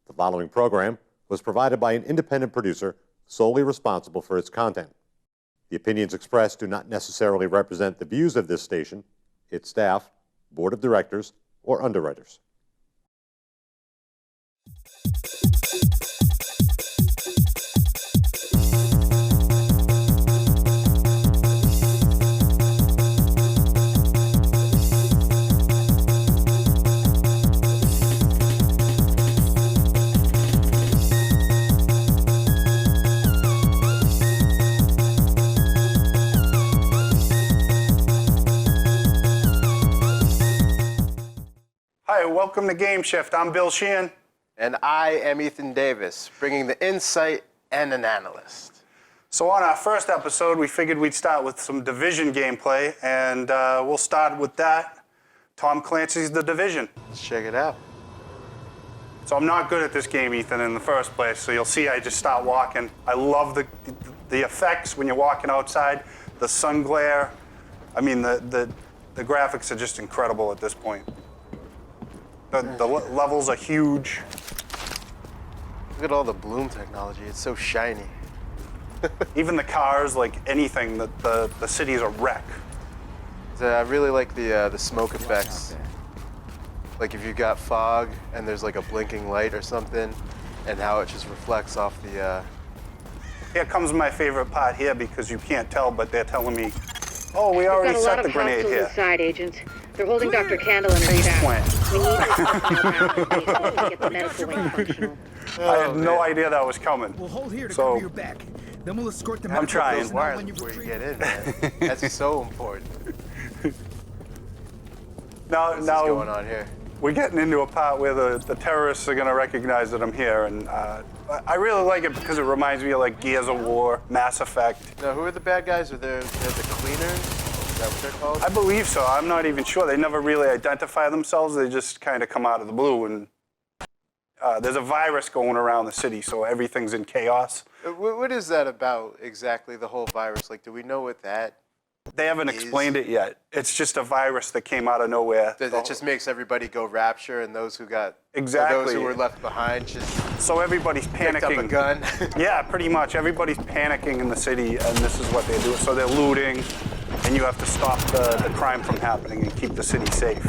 The following program was provided by an independent producer solely responsible for its content. The opinions expressed do not necessarily represent the views of this station, its staff, board of directors, or underwriters. Hi, welcome to GameShift. I'm Bill Sheehan. And I am Ethan Davis, bringing the insight and an analyst. So on our first episode, we figured we'd start with some Division gameplay, and we'll start with that. Tom Clancy's The Division. Let's check it out. So I'm not good at this game, Ethan, in the first place, so you'll see I just start walking. I love the effects when you're walking outside, the sun glare. I mean, the graphics are just incredible at this point. The levels are huge. Look at all the bloom technology. It's so shiny. Even the cars, like anything, the city's a wreck. I really like the smoke effects. Like if you got fog and there's like a blinking light or something, and how it just reflects off the... Here comes my favorite part here, because you can't tell, but they're telling me, oh, we already set the grenade here. Inside, agents. They're holding Dr. Candle and her staff. We need to get the medical wing functional. I had no idea that was coming. We'll hold here to cover your back. Then we'll escort them. I'm trying. Wireless before you get in, man. That's so important. Now, What's going on here? We're getting into a part where the terrorists are going to recognize that I'm here, and I really like it because it reminds me of like Gears of War, Mass Effect. Now, who are the bad guys? Are they the cleaners? Is that what they're called? I believe so. I'm not even sure. They never really identify themselves. They just kind of come out of the blue, and there's a virus going around the city, so everything's in chaos. What is that about exactly, the whole virus? Like, do we know what that They haven't explained it yet. It's just a virus that came out of nowhere. It just makes everybody go rapture, and those who got... Exactly. Or those who were left behind just... So everybody's panicking. Picked up a gun. Yeah, pretty much. Everybody's panicking in the city, and this is what they do. So they're looting, and you have to stop the crime from happening and keep the city safe.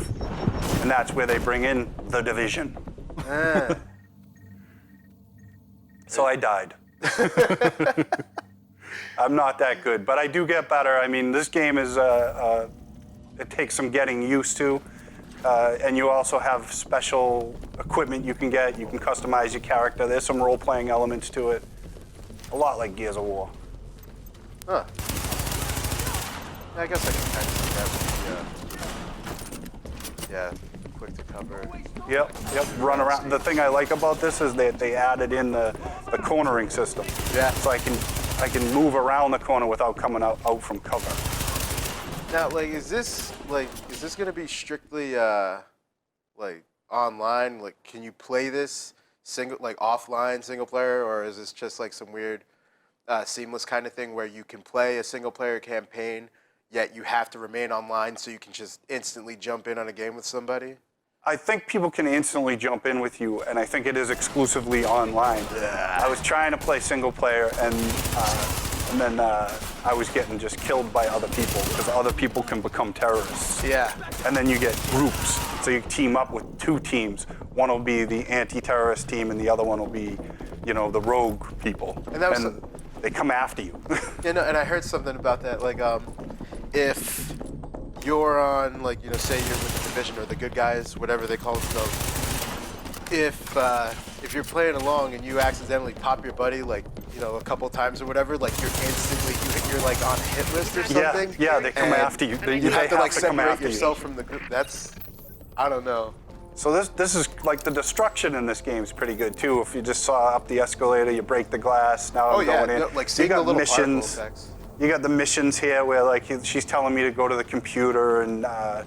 And that's where they bring in The Division. So I died. I'm not that good, but I do get better. I mean, this game is, it takes some getting used to. And you also have special equipment you can get. You can customize your character. There's some role-playing elements to it. A lot like Gears of War. Huh. I guess I can kind of see that with the, yeah, quick to cover. Yep, run around. The thing I like about this is that they added in the cornering system. Yeah. So I can move around the corner without coming out from cover. Now, like, is this gonna be strictly like online? Like, can you play this offline single player, or is this just like some weird seamless kind of thing where you can play a single player campaign, yet you have to remain online so you can just instantly jump in on a game with somebody? I think people can instantly jump in with you, and I think it is exclusively online. Yeah. I was trying to play single player, and then I was getting just killed by other people, because other people can become terrorists. Yeah. And then you get groups, so you team up with two teams. One will be the anti-terrorist team, and the other one will be, you know, the rogue people. And that was they come after you. You know, and I heard something about that, like, if you're on, like, you know, say you're with the Division or the good guys, whatever they call themselves. If you're playing along and you accidentally pop your buddy, like, you know, a couple times or whatever, like you're like on a hit list or something. Yeah, they come after you. You have to like separate yourself from the group. That's, I don't know. So this is like the destruction in this game is pretty good too. If you just saw up the escalator, you break the glass. Now I'm going in. No, like seeing the little missions. particle effects. You got the missions here where like she's telling me to go to the computer, and I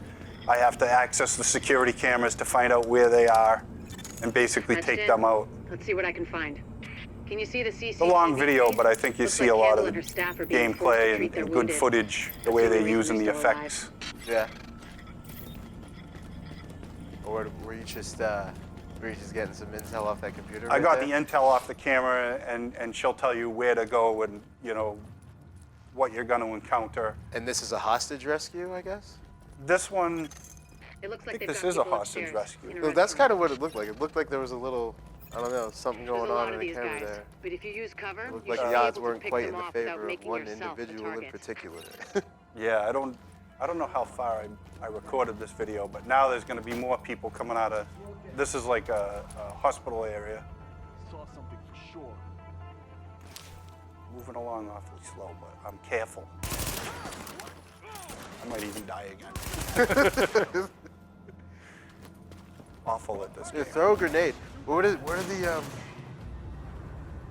have to access the security cameras to find out where they are and basically take them out. Let's see what I can find. Can you see the CCTV? It's a long video, but I think you see a lot of the gameplay and good wounded. footage, the way they're using the effects. Yeah. Or were you just Where he's getting some intel off that computer. I right got there? the intel off the camera, and she'll tell you where to go and, you know, what you're going to encounter. And this is a hostage rescue, I guess? This one, It looks I like think they've this got is a people hostage upstairs rescue. in a Well, that's restroom. kind of what it looked like. It looked like there was a little, I don't know, something There's going a lot on of in the these camera guys, there. but if you use cover, It looked you like should the be odds able to weren't pick quite them in the off without favor of making one yourself the individual in target. particular. yeah, I don't know how far I recorded this video, but now there's going to be more people coming out of, this is like a hospital area. Saw something for sure. Moving along awfully slow, but I'm careful. I might even die again. Awful at this Yeah, game. throw a grenade. What are the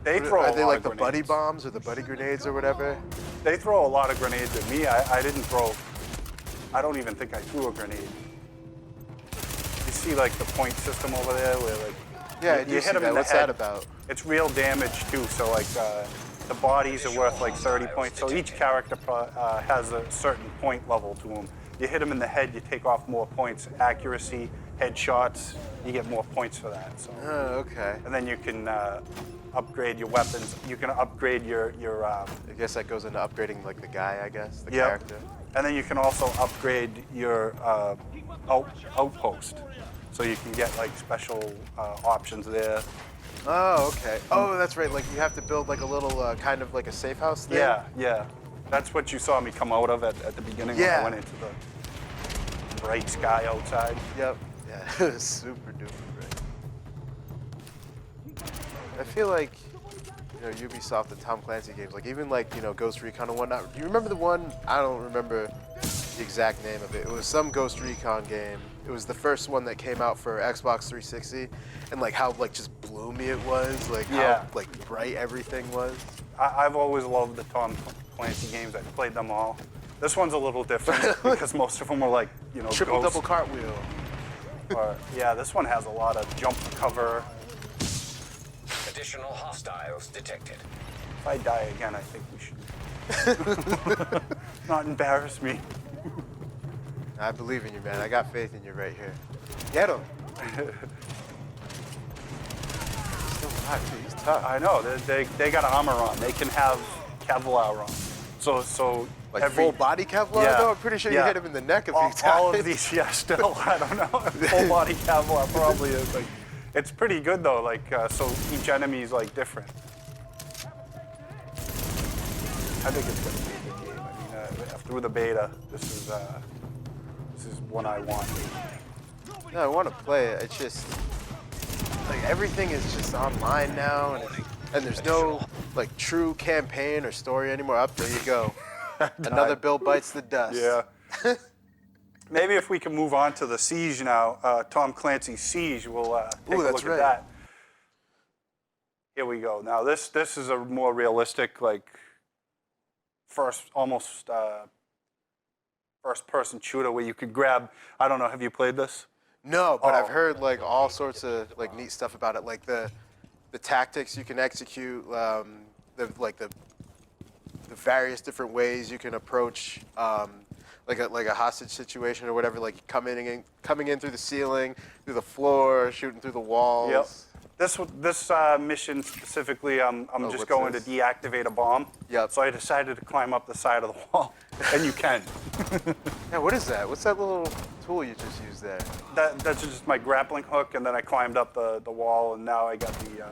They throw are a they lot like of the buddy grenades. bombs or the buddy grenades or whatever? They throw a lot of grenades at me. I didn't throw, I don't even think I threw a grenade. You see like the point system over there where like, Yeah, I you do hit see them that. in the What's head. that about? It's real damage too, so like the bodies are worth like 30 points. So each character has a certain point level to them. You hit them in the head, you take off more points. Accuracy, headshots, you get more points for that. So, Oh, okay. and then you can upgrade your weapons. You can upgrade your I guess that goes into upgrading like the guy, I guess, the Yep. character. And then you can also upgrade your outpost. So you can get like special options there. Oh, okay. Oh, that's right. Like you have to build like a little kind of like a safe house thing. Yeah, yeah. That's what you saw me come out of at the beginning when Yeah. I went into the bright sky outside. Yep. Yeah. It was super duper great. I feel like, you know, Ubisoft and Tom Clancy games, like even like, you know, Ghost Recon and whatnot. Do you remember the one? I don't remember the exact name of it. It was some Ghost Recon game. It was the first one that came out for Xbox 360, and like how like just bloomy it was, like Yeah. how like bright everything was. I've always loved the Tom Clancy games. I've played them all. This one's a little different because most of them were like, you know, Triple ghost. double cartwheel. Or, yeah, this one has a lot of jump cover. Additional hostiles detected. If I die again, I think we should not embarrass me. I believe in you, man. I got faith in you right here. Get him. He's still alive, too. He's tough. I know, they got armor on. They can have Kevlar on. So Like every, full body Kevlar, Yeah, though? I'm pretty sure you yeah. hit him in the neck a few all, times. all of these, yeah, still, I don't know. Full body Kevlar probably is like, it's pretty good though, like, so each enemy is like different. I think it's gonna be a good game. I mean, through the beta, this is what I want. No, I want to play it. It's just, like, everything is just online now, and there's no, like, true campaign or story anymore. Up there you go. Another Bill bites the dust. Yeah. Maybe if we can move on to the Siege now, Tom Clancy's Siege, we'll take Ooh, a that's look right. at that. Here we go. Now this is a more realistic, like almost first person shooter where you could grab. I don't know. Have you played this? No, but I've Oh. heard, like, all sorts of, like, neat stuff about it. Like, the tactics you can execute, the various different ways you can approach, like a hostage situation or whatever, like coming in through the ceiling, through the floor, shooting through the walls. Yep. This mission specifically, I'm just what's going this? to deactivate a bomb. Yep. So I decided to climb up the side of the wall, and you can. Yeah, what is that? What's that little tool you just used there? That's just my grappling hook, and then I climbed up the wall, and now I got the.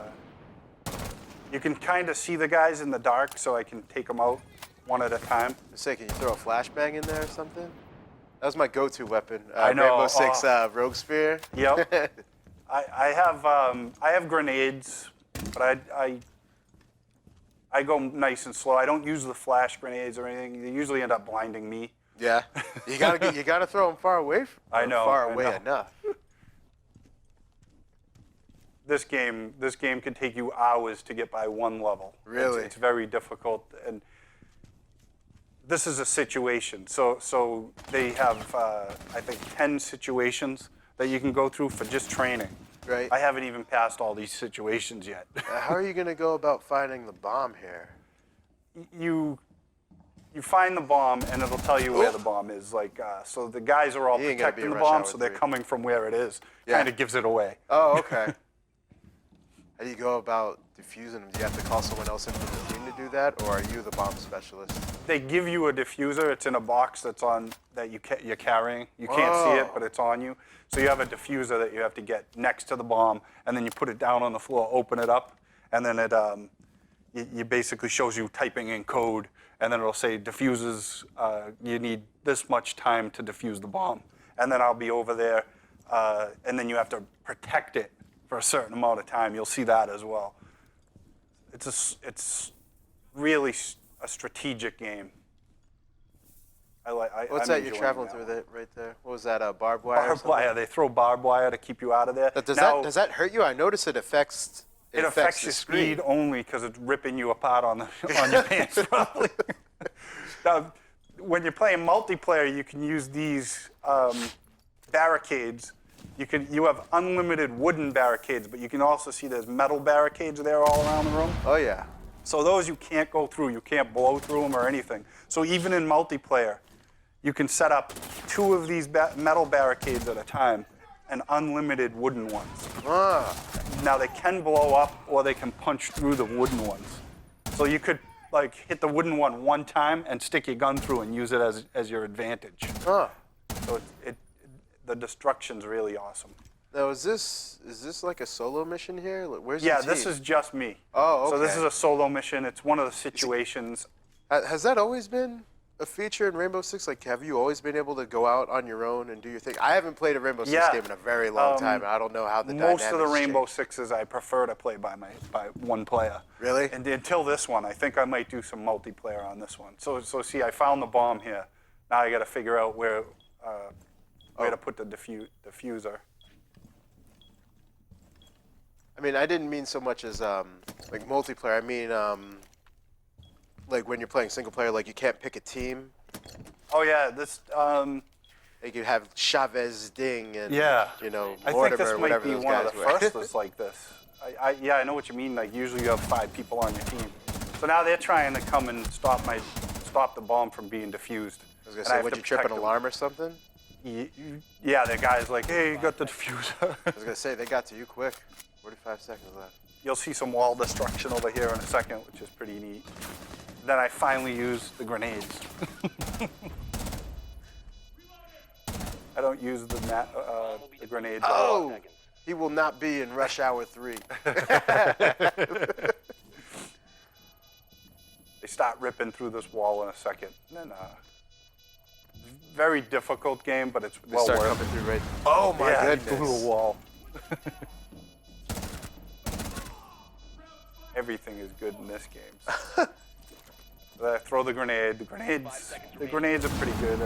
You can kind of see the guys in the dark, so I can take them out one at a time. Say, can you throw a flashbang in there or something? That was my go-to weapon. I know, Rainbow Six Rogue Spear. Yep. I have grenades, but I go nice and slow. I don't use the flash grenades or anything. They usually end up blinding me. Yeah, you gotta throw them far away. I know, Far I away know. enough. This game can take you hours to get by one level. Really? It's very difficult, and this is a situation. So they have I think 10 situations that you can go through for just training. Right. I haven't even passed all these situations yet. How are you gonna go about finding the bomb here? you find the bomb, and it'll tell you where the bomb is. Like, so the guys are all He ain't gonna be protecting in the rush bomb, hour so they're 3. coming from where it is. Yeah. Kind of gives it away. Oh, okay. How do you go about defusing them? Do you have to call someone else in from the team to do that, or are you the bomb specialist? They give you a diffuser. It's in a box that's on that you're carrying. You can't see it, but it's on you. So you have a diffuser that you have to get next to the bomb, and then you put it down on the floor, open it up, and then it basically shows you typing in code, and then it'll say diffuses. You need this much time to defuse the bomb, and then I'll be over there, and then you have to protect it for a certain amount of time. You'll see that as well. It's really a strategic game. What's that you're traveling through right there? What was that, barbed wire? Barbed wire. They throw barbed wire to keep you out of there. Does that hurt you? I notice it affects. It affects your speed only because it's ripping you apart on your pants probably. Now, when you're playing multiplayer, you can use these barricades. You have unlimited wooden barricades, but you can also see there's metal barricades there all around the room. Oh yeah. So those you can't go through. You can't blow through them or anything. So even in multiplayer, you can set up 2 of these metal barricades at a time and unlimited wooden ones. Ah. Now they can blow up or they can punch through the wooden ones. So you could like hit the wooden one time and stick your gun through and use it as your advantage. Huh. So the destruction's really awesome. Now is this like a solo mission here? Like, where's Yeah, the team? this is just me. Oh, okay. So this is a solo mission. It's one of the situations. Has that always been a feature in Rainbow Six? Like, have you always been able to go out on your own and do your thing? I haven't played a Rainbow Six game in a very long time. I don't know how the Most of the dynamics Rainbow change. Sixes I prefer to play by one player. Really? And until this one, I think I might do some multiplayer on this one. So see, I found the bomb here. Now I got to figure out where to put the diffuser. I mean, I didn't mean so much as like multiplayer. I mean, like when you're playing single player, like you can't pick a team. Oh yeah, this. Like you have Chavez, Ding, and you know, I think Mortimer, this might whatever be those one guys of the were. first that's like this. I know what you mean. Like usually you have 5 people on your team. So now they're trying to come and stop the bomb from being diffused. I was gonna say, would you trip an alarm or something? Yeah, the guy's like, hey, you got the diffuser. I was gonna say they got to you quick. 45 seconds left. You'll see some wall destruction over here in a second, which is pretty neat. Then I finally use the grenades. I don't use the grenades at all. Oh, he will not be in Rush Hour 3. They start ripping through this wall in a second. And then, very difficult game, but it's well Start worth coming it. through right. Oh my Yeah, goodness. through the wall. Everything is good in this game. So I throw the grenade. The grenades are pretty good.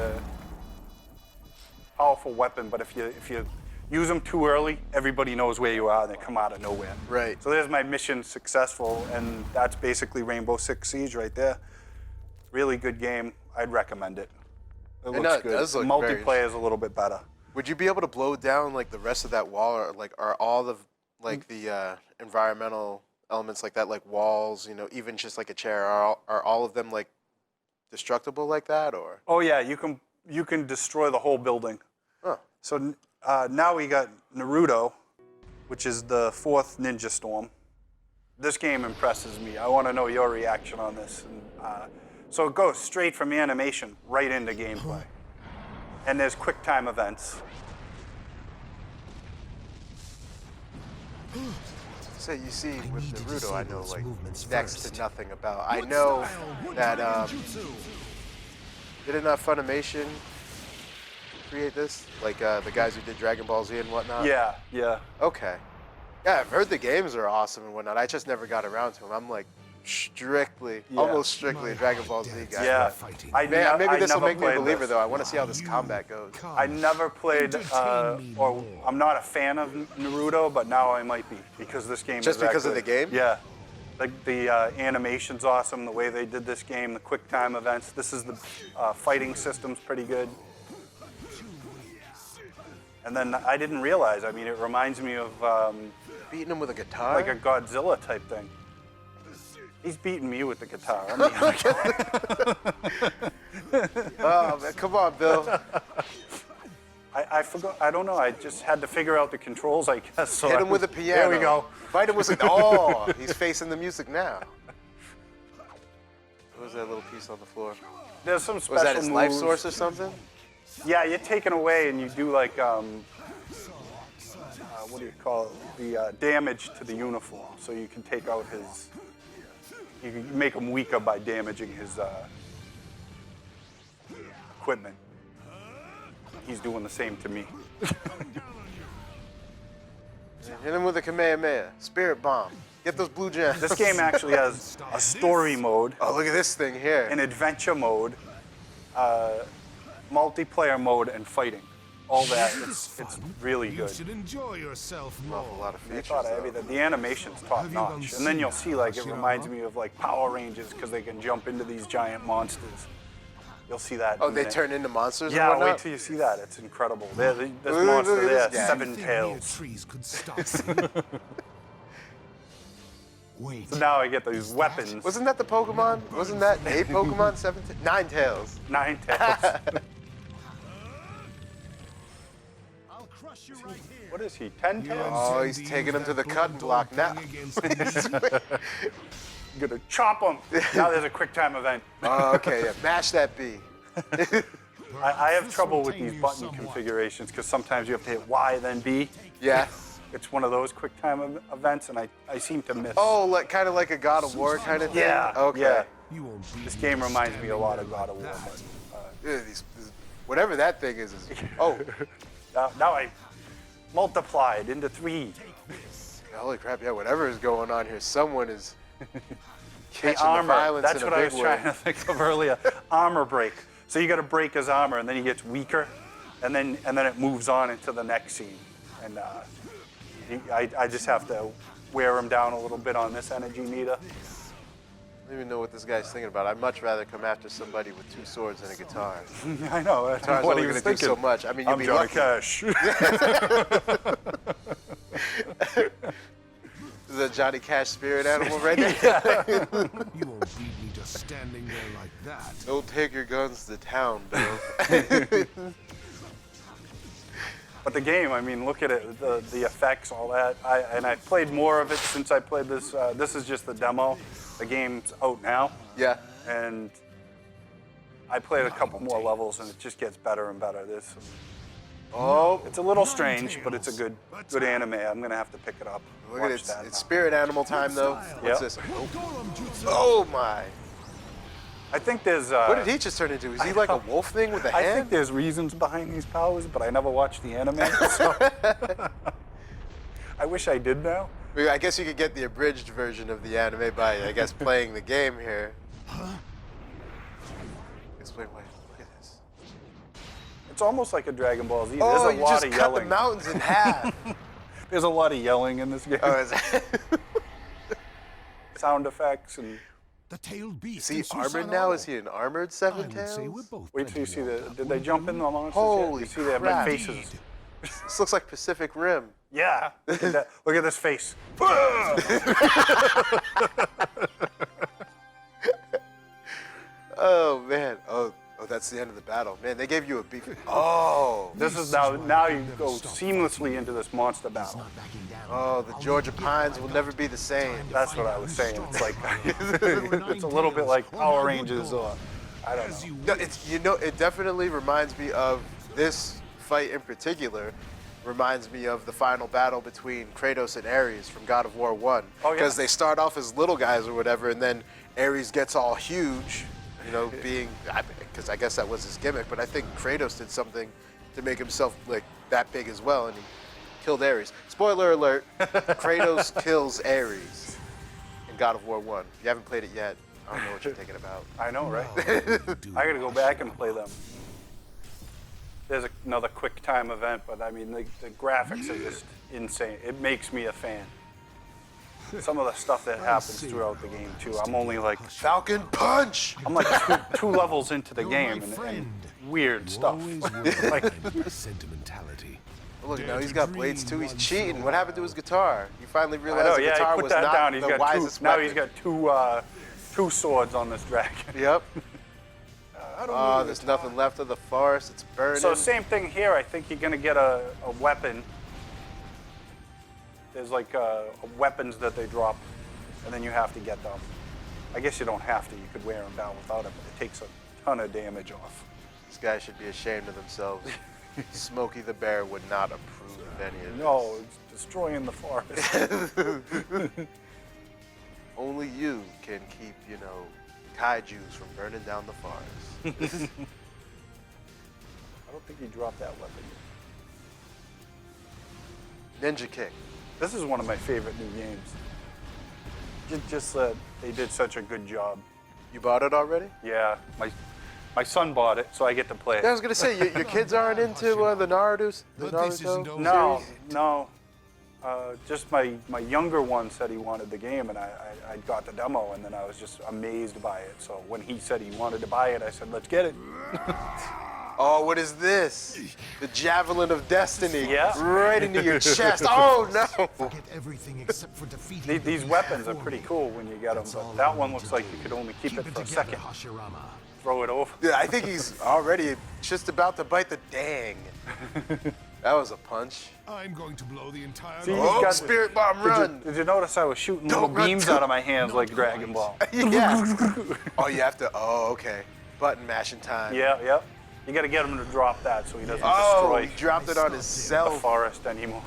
Powerful weapon, but if you use them too early, everybody knows where you are and they come out of nowhere. Right. So there's my mission successful, and that's basically Rainbow Six Siege right there. Really good game. I'd recommend it. It looks good. Does look Multiplayer is a little bit better. Would you be able to blow down like the rest of that wall, or like are all of like the environmental elements like that, like walls, you know, even just like a chair, are all of them like destructible like that, or? Oh yeah, you can destroy the whole building. Oh. So now we got Naruto, which is the 4th Ninja Storm. This game impresses me. I want to know your reaction on this. And, so it goes straight from animation right into gameplay. And there's quick time events. So you see with Naruto, I know like next to nothing about. I know that didn't Funimation create this? Like the guys who did Dragon Ball Z and whatnot? Yeah, yeah. Okay. Yeah, I've heard the games are awesome and whatnot. I just never got around to them. I'm like almost strictly a Dragon Ball Z guy. Yeah. Maybe this will never make me a played believer this. though. I want to see how this combat goes. I never played, or I'm not a fan of Naruto, but now I might be because this game Just is that because of good. the game? Yeah. Like the animation's awesome, the way they did this game, the quick time events. This is the fighting system's pretty good. And then I didn't realize, I mean, it reminds me of Beating him with a guitar? like a Godzilla type thing. He's beating me with the guitar. I'm the other guy. Oh man, come on, Bill. I forgot. I don't know. I just had to figure out the controls, I guess. So Hit him with a piano. There we go. Fight him with a... Oh, he's facing the music now. What was that little piece on the floor? There's some special Was that his life moves. source or something? Yeah, you're taken away and you do like, what do you call it? The damage to the uniform. So you can take out his, you can make him weaker by damaging his equipment. He's doing the same to me. Hit him with a Kamehameha. Spirit Bomb. Get those blue gems. This game actually has a story mode, Oh, look at this thing here. an adventure mode, multiplayer mode, and fighting. All that. It's really You good. should enjoy yourself An more. awful lot of They features. thought of though. everything. The animation's top notch. And then you'll see, like, it reminds me of like Power Rangers because they can jump into these giant monsters. You'll see that. Oh, in a they minute. turn into monsters and Yeah, whatnot? wait till you see that. It's incredible. This Look monster at there, this guy. seven Anything tails. near trees could stop you. Wait. So now I get these weapons. Wasn't that the Pokemon? Wasn't that a Pokemon? 9 tails. 9 tails. I'll crush you right here. What is he? 10 tails? Oh, he's taking him to the cutting block now. I'm gonna chop him. Now there's a quick time event. Oh, okay, yeah. Mash that B. I have trouble with these button configurations because sometimes you have to hit Y then B. Yeah. It's one of those quick time events, and I seem to miss. Oh, like kind of like a God of War kind of thing? Yeah. Okay. Yeah. You won't beat This me game just reminds me a standing lot there of God of like War. that. but, Yeah, whatever that thing is. Oh, now I multiplied into 3. holy crap! Yeah, whatever is going on here, someone is The catching the armor. violence That's in a what I big was way. trying to think of earlier. Armor break. So you got to break his armor, and then he gets weaker, and then it moves on into the next scene. And I just have to wear him down a little bit on this energy meter. I don't even know what this guy's thinking about. I'd much rather come after somebody with 2 swords and a guitar. I know. That's Guitar's what only he going was to do thinking. so much. I mean, you'll I'm be Johnny lucky. Cash. Is that Johnny Cash spirit animal right there? You won't beat me just standing there like that. Don't take your guns to town, Bill. But the game, I mean, look at it, the effects, all that. I played more of it since I played this. This is just the demo. The game's out now, Yeah. and I played a couple more levels, and it just gets better and better. Oh, It's a little strange, but it's a good anime. I'm gonna have to pick it up. look at it. watch It's that now. spirit animal time, though. What's Yep. this? Golem jutsu. Oh, my. I think there's. What did he just turn into? Is he like a wolf thing with a I hand? think there's reasons behind these powers, but I never watched the anime. So I wish I did now. I guess you could get the abridged version of the anime by, I guess, playing the game here. Explain why. Look at this. It's almost like a Dragon Ball Z. Oh, There's a you lot just of cut the yelling. mountains in half. There's a lot of yelling in this game. Oh, is that? Sound effects and. The tailed beast. Is he in armored Susanoo. now? Is he an armored I seven would say we're tails? both Wait till you plenty see older. the. Did they jump in the monsters Holy yet? You see their crap. big faces. This looks like Pacific Rim. Yeah. Look at that. Look at this face. Oh man. Oh, that's the end of the battle. Man, they gave you a beef. Oh. This is now you go seamlessly into this monster battle. Oh, the Georgia Pines will never be the same. That's what I was saying. It's like it's a little bit like Power Rangers or I don't know. No, it definitely reminds me of this fight in particular. Reminds me of the final battle between Kratos and Ares from God of War 1. Oh, yeah. Because they start off as little guys or whatever, and then Ares gets all huge, because I guess that was his gimmick, but I think Kratos did something to make himself like that big as well, and he killed Ares. Spoiler alert, Kratos kills Ares in God of War 1. If you haven't played it yet, I don't know what you're thinking about. I know, right? I gotta go back and play them. There's another quick time event, but I mean the graphics are just insane. It makes me a fan. Some of the stuff that happens throughout the game too. I'm only like Falcon Punch! I'm like two levels into the You're game my and friend. weird stuff. Always Like my sentimentality. Oh, look, now Dare he's to got dream blades too. He's once cheating. in a What happened to his while. guitar? He finally I realized know, the yeah, guitar he put was that not down. He's the got wisest two. Now weapon. he's got two swords on this dragon. Yep. I don't Oh, need there's a nothing left of the forest. It's burning. So same thing here. I think you're gonna get a weapon. There's like weapons that they drop, and then you have to get them. I guess you don't have to. You could wear them down without it, but it takes a ton of damage off. These guys should be ashamed of themselves. Smokey the Bear would not approve of any of this. No, it's destroying the forest. Only you can keep, you know, kaijus from burning down the forest. I don't think he dropped that weapon. Ninja kick. This is one of my favorite new games. Just that they did such a good job. You bought it already? Yeah, my son bought it, so I get to play Yeah, I it. was gonna say your kids aren't into the Naruto. The But this isn't Naruto over. No, series? no. Just my younger one said he wanted the game, and I got the demo, and then I was just amazed by it. So when he said he wanted to buy it, I said, let's get it. Oh, what is this? The javelin of destiny. Yeah. Right into your chest. Oh no. Forget everything except for defeating These the weapons are before pretty me. cool when you get them, That's all but that I one need looks to like do. you could only keep it for a together, second. Hashirama. Throw it over. Yeah, I think he's already just about to bite the dang. That was a punch. I'm going to blow the entire See, lot. Oh, got- Spirit Bomb, run! Did you notice I was shooting Don't little run beams too- out of my hands Not like Dragon quite. Ball? Yeah. Oh, you have to. Oh, okay. Button mashing time. Yeah, yep. You got to get him to drop that so he doesn't Oh, destroy he dropped it on the himself. forest anymore.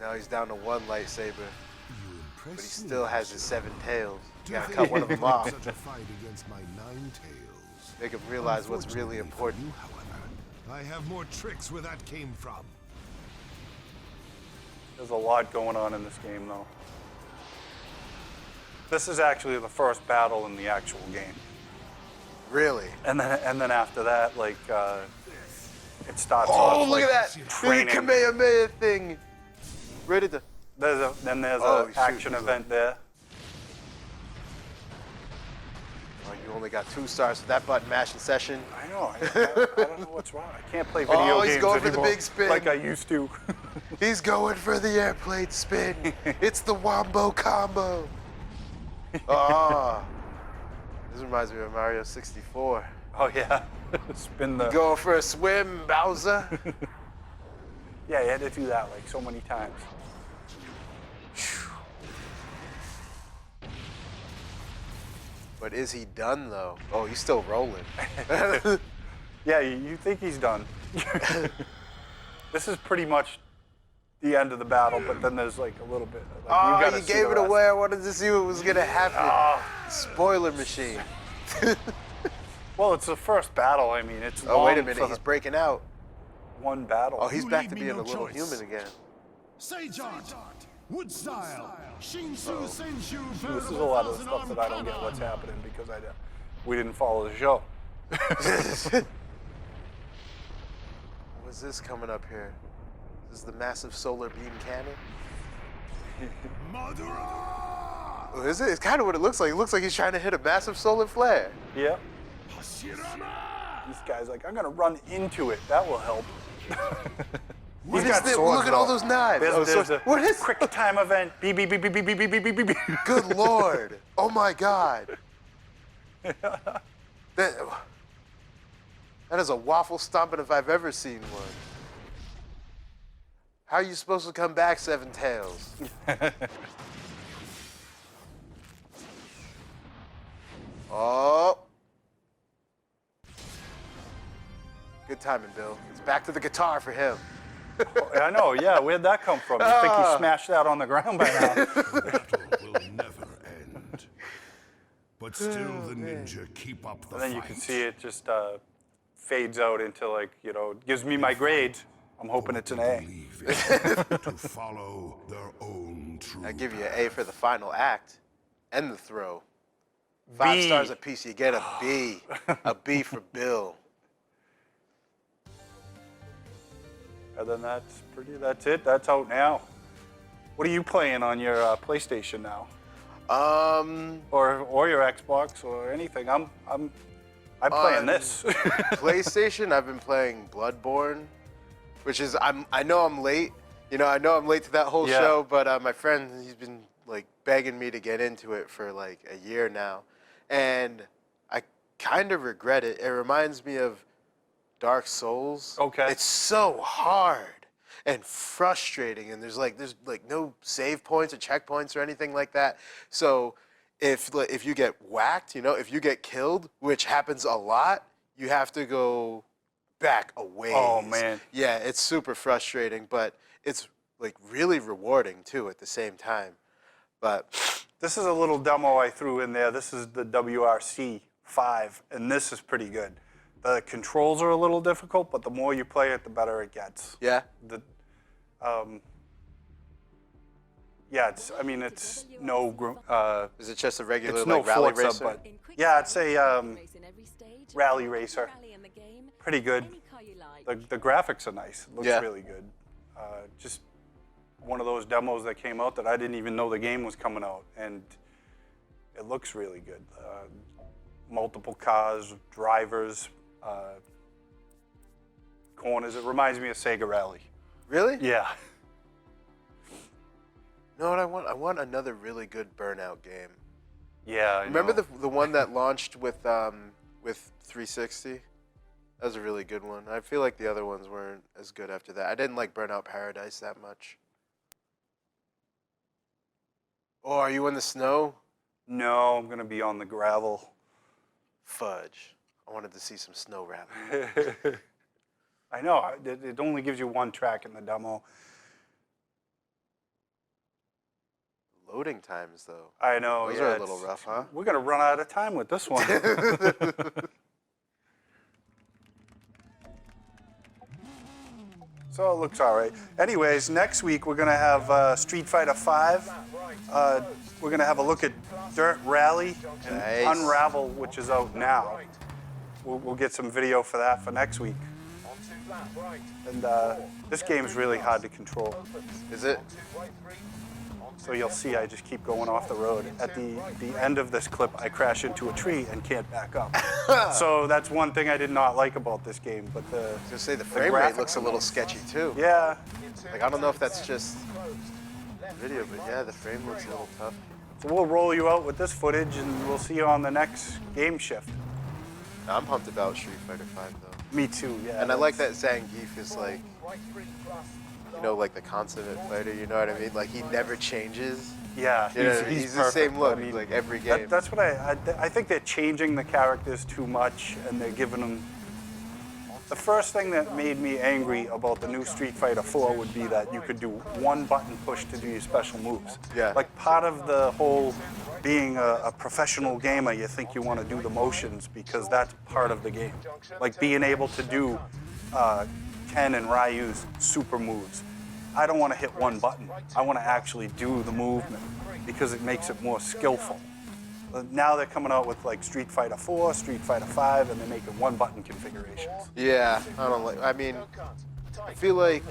Now he's down to one lightsaber, You but he impress still me, has his 7 tails. You Do gotta think cut one of them off. Such a fight against my 9 tails. Make him realize what's really Unfortunately for important. you, however, I have more tricks where that came from. There's a lot going on in this game, though. This is actually the first battle in the actual game, Really? and then after that, like it starts. Oh, off, look like, at that! Look Training. at the Kamehameha thing. Ready to. Then there's Oh, an shoot, action he's event there. Oh, you only got 2 stars for that button mashing session. I know. I don't know what's wrong. I can't play video Oh, he's games going for the anymore big spin. like I used to. He's going for the airplane spin. It's the wombo combo. Oh, this reminds me of Mario 64. Oh yeah, spin the. Go for a swim, Bowser. Yeah, you had to do that like so many times. But is he done though? Oh, he's still rolling. Yeah, you think he's done. This is pretty much the end of the battle, but then there's like a little bit. Like, Oh, gotta you see gave the it rest. away. I wanted to see what was gonna happen. Ah. Spoiler machine. Well, it's the first battle. I mean, it's Oh, wait a long minute. for He's breaking out. one battle. Oh, he's You back leave to me being no a little choice. human again. Sage art, wood style, Shinshu Senshu. This is a lot of the stuff that I don't get what's happening because we didn't follow the show. What's this coming up here? This is the massive solar beam cannon. Madara! Oh, is it? It's kind of what it looks like. It looks like he's trying to hit a massive solar flare. Yeah. Hashirama! This guy's like, I'm gonna run into it. That will help. What He's is got this? swords, Look at all though. those knives. There's, Oh, there's swords. a What is? quick time event. Beep, beep, beep, beep, beep, beep, beep, beep, beep, beep. Good Lord. Oh my God. That is a waffle stomping if I've ever seen one. How are you supposed to come back, 7 tails? Oh. Good timing, Bill. It's back to the guitar for him. I know, yeah. Where'd that come from? You think he smashed that on the ground by now? Battle will never end. But still the ninja keep up the And then you fight. can see it just fades out into like, gives me my grade. I'm hoping it's an A. Believe it, to follow their own true I give you an A for the final act and the throw. 5 B. stars apiece, you get a B. A B for Bill. And then that's it. That's out now. What are you playing on your PlayStation now? Or your Xbox or anything? I'm I'm playing On this. PlayStation, I've been playing Bloodborne, which is I know I'm late. You know, I know I'm late to that whole Yeah. show, but my friend, he's been like begging me to get into it for like a year now, and I kind of regret it. It reminds me of Dark Souls. Okay. It's so hard and frustrating, and there's like no save points or checkpoints or anything like that. So if you get whacked, you know, if you get killed, which happens a lot, you have to go back a ways. Oh, man. Yeah, it's super frustrating, but it's like really rewarding too at the same time. But This is a little demo I threw in there. This is the WRC 5, and this is pretty good. The controls are a little difficult, but the more you play it, the better it gets. yeah, Yeah, it's no, is it just a regular it's no like rally Forza, racer? but yeah, it's a rally racer. Pretty good. The graphics are nice. It looks Yeah. really good. Just one of those demos that came out that I didn't even know the game was coming out, and it looks really good. Multiple cars, drivers, corners. It reminds me of Sega Rally. Really? Yeah. You know what I want? I want another really good Burnout game. Yeah. I Remember know. the one that launched with 360? That was a really good one. I feel like the other ones weren't as good after that. I didn't like Burnout Paradise that much. Oh, are you in the snow? No, I'm gonna be on the gravel. Fudge. I wanted to see some snow rally. I know. It only gives you one track in the demo. Loading times, though. I know. Those yeah, are a it's- little rough, huh? We're gonna run out of time with this one. So it looks all right. Anyways, next week we're gonna have Street Fighter V. We're gonna have a look at Dirt Rally and Nice. Unravel, which is out now. We'll get some video for that for next week. And this game's really hard to control. Is it? So you'll see I just keep going off the road. At the end of this clip, I crash into a tree and can't back up. So that's one thing I did not like about this game. But I was gonna say the frame rate looks a little sketchy too. yeah. Like I don't know if that's just video, but yeah, the frame looks a little tough. So we'll roll you out with this footage, and we'll see you on the next GameShift. I'm pumped about Street Fighter V though. Me too. Yeah. And I like that Zangief is like, you know, like the consummate fighter. You know what I mean? Like he never changes. Yeah. You know, he's the perfect. same look I mean, like every game. That's what I think they're changing the characters too much, and they're giving them. The first thing that made me angry about the new Street Fighter 4 would be that you could do one button push to do your special moves. Yeah. Like part of the whole being a professional gamer, you think you want to do the motions because that's part of the game. Like being able to do Ken and Ryu's super moves. I don't want to hit one button. I want to actually do the movement because it makes it more skillful. Now they're coming out with like Street Fighter 4, Street Fighter 5, and they're making one button configurations. Yeah, I don't like. I mean, I feel like,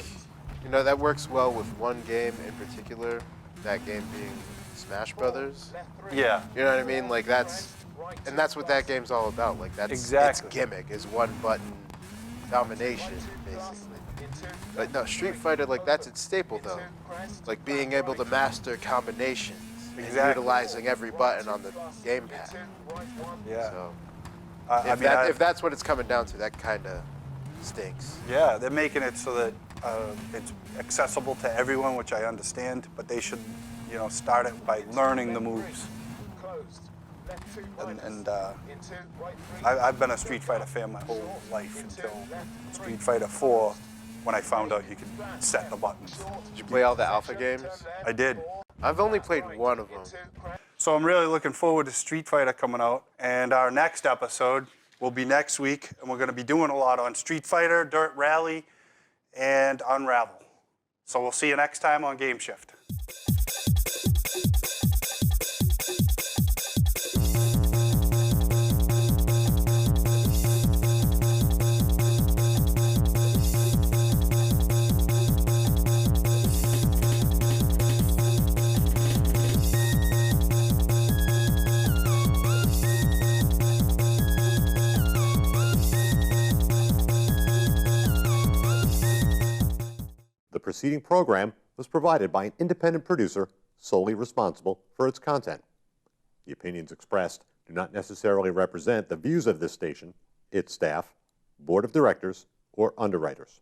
you know, that works well with one game in particular. That game being Smash Brothers. Yeah. You know what I mean? Like that's what that game's all about. Like that's Exactly. its gimmick is one button domination, basically. But no, Street Fighter, like that's its staple though. Like being able to master combinations and Exactly. utilizing every button on the gamepad. Yeah. So I if that's what it's coming down to, that kind of stinks. Yeah, they're making it so that it's accessible to everyone, which I understand, but they should, you know, start it by learning the moves. And I've been a Street Fighter fan my whole life until Street Fighter 4, when I found out you could set the buttons. Did you play all the alpha games? I did. I've only played one of them. So I'm really looking forward to Street Fighter coming out, and our next episode will be next week, and we're going to be doing a lot on Street Fighter, Dirt Rally, and Unravel. So we'll see you next time on GameShift. preceding program was provided by an independent producer solely responsible for its content. The opinions expressed do not necessarily represent the views of this station, its staff, board of directors, or underwriters.